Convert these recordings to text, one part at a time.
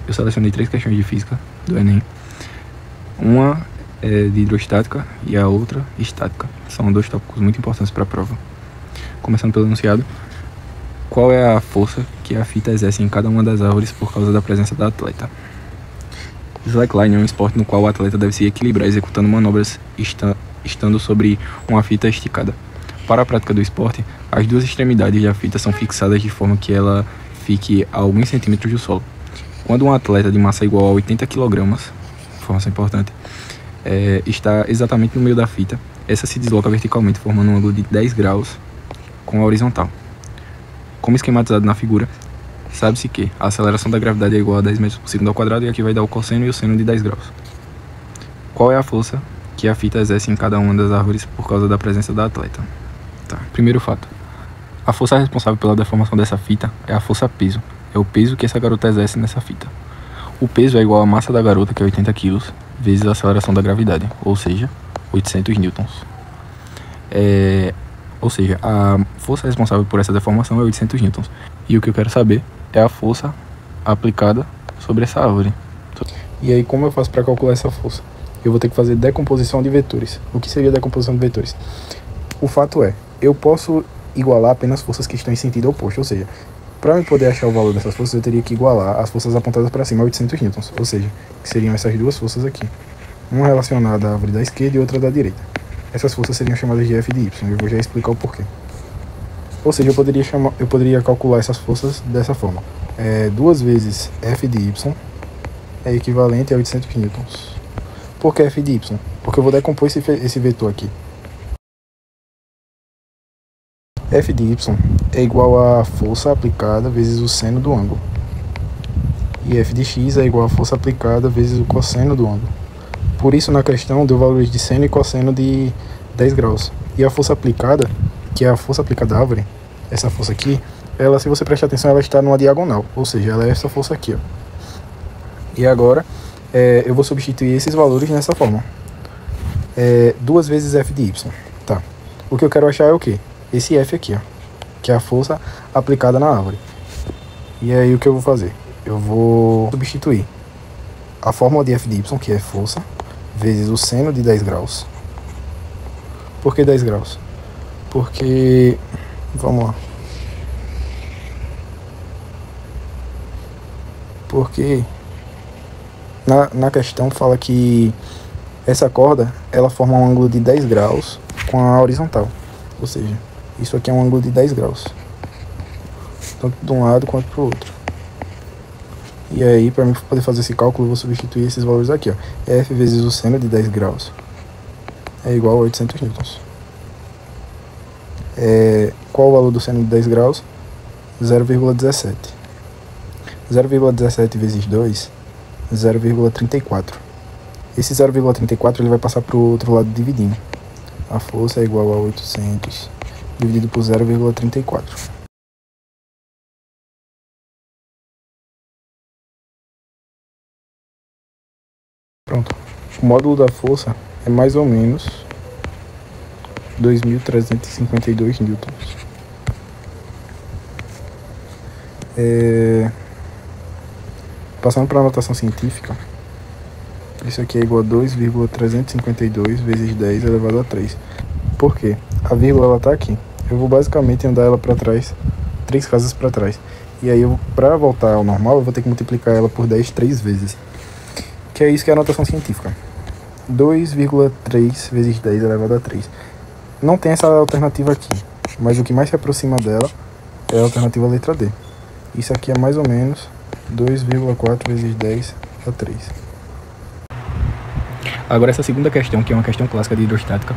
Eu selecionei 3 questões de física do Enem. Uma é de hidrostática e a outra estática. São 2 tópicos muito importantes para a prova. Começando pelo enunciado. Qual é a força que a fita exerce em cada uma das árvores por causa da presença da atleta? Slackline é um esporte no qual o atleta deve se equilibrar executando manobras estando sobre uma fita esticada. Para a prática do esporte, as 2 extremidades da fita são fixadas de forma que ela fique a alguns centímetros do solo. Quando um atleta de massa igual a 80 kg, informação importante, está exatamente no meio da fita, essa se desloca verticalmente, formando um ângulo de 10 graus com a horizontal. Como esquematizado na figura, sabe-se que a aceleração da gravidade é igual a 10 metros por segundo ao quadrado, e aqui vai dar o cosseno e o seno de 10 graus. Qual é a força que a fita exerce em cada uma das árvores por causa da presença da atleta? Primeiro fato. A força responsável pela deformação dessa fita é a força peso. É o peso que essa garota exerce nessa fita. O peso é igual à massa da garota, que é 80 kg, vezes a aceleração da gravidade, ou seja, 800 newtons. Ou seja, a força responsável por essa deformação é 800 newtons. E o que eu quero saber é a força aplicada sobre essa árvore. E aí, como eu faço para calcular essa força? Eu vou ter que fazer decomposição de vetores. O que seria decomposição de vetores? O fato é, eu posso igualar apenas forças que estão em sentido oposto, ou seja, para eu poder achar o valor dessas forças, eu teria que igualar as forças apontadas para cima a 800 newtons, ou seja, que seriam essas 2 forças aqui, uma relacionada à árvore da esquerda e outra da direita. Essas forças seriam chamadas de F de Y, eu vou já explicar o porquê. Ou seja, eu poderia calcular essas forças dessa forma. 2 vezes F de Y é equivalente a 800 newtons. Por que F de Y? Porque eu vou decompor esse vetor aqui. F de Y é igual a força aplicada vezes o seno do ângulo. E F de X é igual a força aplicada vezes o cosseno do ângulo. Por isso, na questão, deu valores de seno e cosseno de 10 graus. E a força aplicada, que é a força aplicada à árvore, essa força aqui, ela, se você prestar atenção, ela está numa diagonal. Ou seja, ela é essa força aqui, ó. E agora, eu vou substituir esses valores nessa forma. 2 vezes F de Y. Tá. O que eu quero achar é o quê? Esse F aqui, ó, que é a força aplicada na árvore. E aí o que eu vou fazer? Eu vou substituir a fórmula de F de Y, que é força, vezes o seno de 10 graus. Por que 10 graus? Porque, vamos lá. Porque na questão fala que essa corda, ela forma um ângulo de 10 graus com a horizontal. Ou seja, isso aqui é um ângulo de 10 graus. Tanto de um lado quanto para o outro. E aí, para mim poder fazer esse cálculo, eu vou substituir esses valores aqui, ó. F vezes o seno de 10 graus é igual a 800 newtons. Qual o valor do seno de 10 graus? 0,17. 0,17 vezes 2, 0,34. Esse 0,34 ele vai passar para o outro lado dividindo. A força é igual a 800 dividido por 0,34. Pronto. O módulo da força é mais ou menos 2.352 newtons. Passando para a notação científica, isso aqui é igual a 2,352 vezes 10 elevado a 3. Por quê? A vírgula ela tá aqui. Eu vou basicamente andar ela para trás, 3 casas para trás. E aí, para voltar ao normal, eu vou ter que multiplicar ela por 10 3 vezes. Que é isso que é a notação científica. 2,3 vezes 10 elevado a 3. Não tem essa alternativa aqui, mas o que mais se aproxima dela é a alternativa letra D. Isso aqui é mais ou menos 2,4 vezes 10 a 3. Agora essa segunda questão, que é uma questão clássica de hidrostática,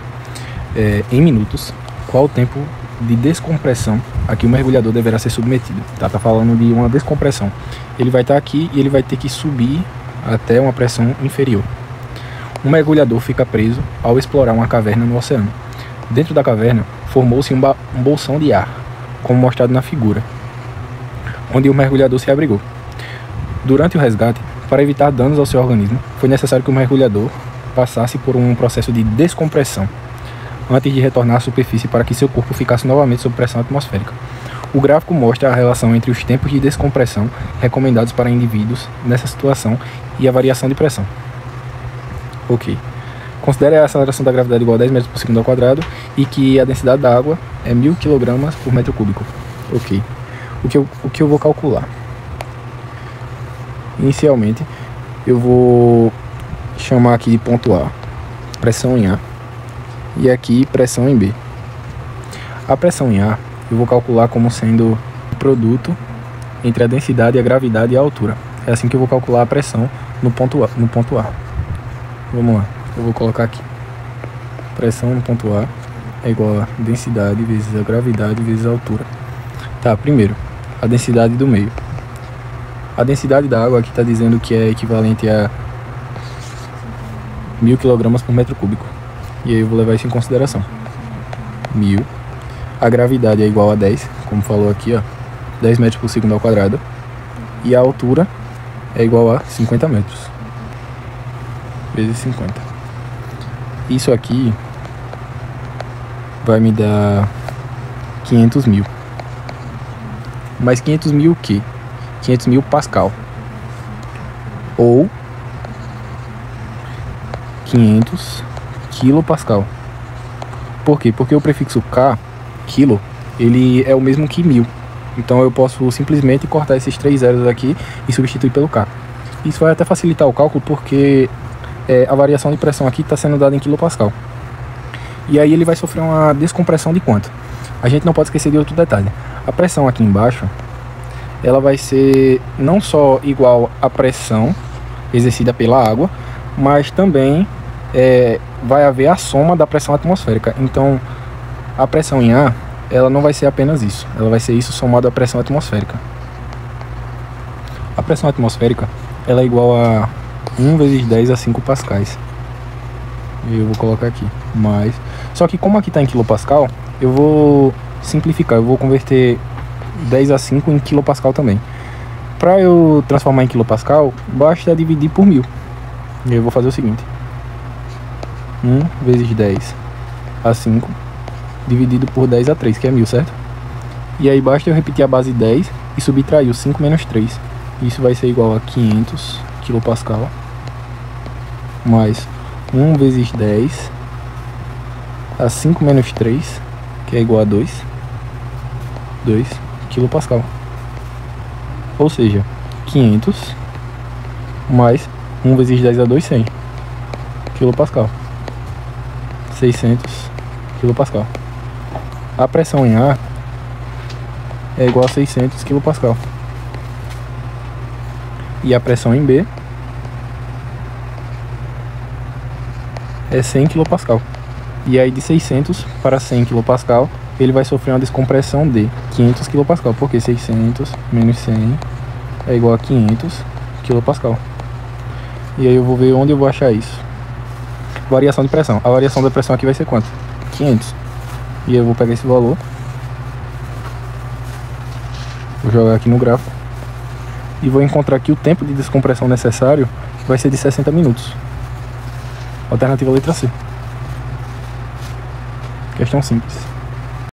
em minutos, qual o tempo de descompressão a que o mergulhador deverá ser submetido? Tá falando de uma descompressão. Ele vai estar aqui e ele vai ter que subir até uma pressão inferior. Um mergulhador fica preso ao explorar uma caverna no oceano. Dentro da caverna, formou-se um bolsão de ar, como mostrado na figura, onde o mergulhador se abrigou. Durante o resgate, para evitar danos ao seu organismo, foi necessário que o mergulhador passasse por um processo de descompressão antes de retornar à superfície para que seu corpo ficasse novamente sob pressão atmosférica. O gráfico mostra a relação entre os tempos de descompressão recomendados para indivíduos nessa situação e a variação de pressão. Ok. Considere a aceleração da gravidade igual a 10 metros por segundo ao quadrado e que a densidade da água é 1000 kg por metro cúbico. Ok. O que eu vou calcular? Inicialmente, eu vou chamar aqui de ponto A, pressão em A, e aqui pressão em B. A pressão em A eu vou calcular como sendo o produto entre a densidade, a gravidade e a altura. É assim que eu vou calcular a pressão no ponto A. Vamos lá, eu vou colocar aqui. Pressão no ponto A é igual a densidade vezes a gravidade vezes a altura. Tá, primeiro, a densidade do meio. A densidade da água aqui está dizendo que é equivalente a 1000 kg por metro cúbico. E aí eu vou levar isso em consideração. 1000. A gravidade é igual a 10, como falou aqui, ó, 10 metros por segundo ao quadrado. E a altura é igual a 50 metros. Vezes 50. Isso aqui vai me dar 500 mil. Mas 500 mil o quê? 500 mil Pascal. Ou 500 quilopascal. Por quê? Porque o prefixo K, quilo, ele é o mesmo que 1000. Então eu posso simplesmente cortar esses 3 zeros aqui e substituir pelo K. Isso vai até facilitar o cálculo porque a variação de pressão aqui está sendo dada em quilopascal. E aí ele vai sofrer uma descompressão de quanto? A gente não pode esquecer de outro detalhe. A pressão aqui embaixo, ela vai ser não só igual à pressão exercida pela água, mas também vai haver a soma da pressão atmosférica. Então a pressão em A, ela não vai ser apenas isso, ela vai ser isso somado à pressão atmosférica. A pressão atmosférica, ela é igual a 1 vezes 10 a 5 pascais. Eu vou colocar aqui, mais. Só que como aqui está em quilopascal, eu vou simplificar, eu vou converter 10 a 5 em quilopascal também. Para eu transformar em quilopascal, basta dividir por 1000. E eu vou fazer o seguinte: 1 vezes 10 a 5 dividido por 10 a 3, que é 1000, certo? E aí basta eu repetir a base 10 e subtrair o 5 menos 3. Isso vai ser igual a 500 quilopascal mais 1 vezes 10 a 5 menos 3, que é igual a 2 quilopascal. Ou seja, 500 mais 1 vezes 10 a 2, 100 quilopascal. 600 quilopascal. A pressão em A é igual a 600 quilopascal. E a pressão em B é 100 quilopascal. E aí de 600 para 100 quilopascal, ele vai sofrer uma descompressão de 500 quilopascal, porque 600 menos 100 é igual a 500 quilopascal. E aí eu vou ver onde eu vou achar isso. Variação de pressão. A variação da pressão aqui vai ser quanto? 500. E eu vou pegar esse valor, vou jogar aqui no gráfico e vou encontrar que o tempo de descompressão necessário vai ser de 60 minutos. Alternativa letra C. Questão simples.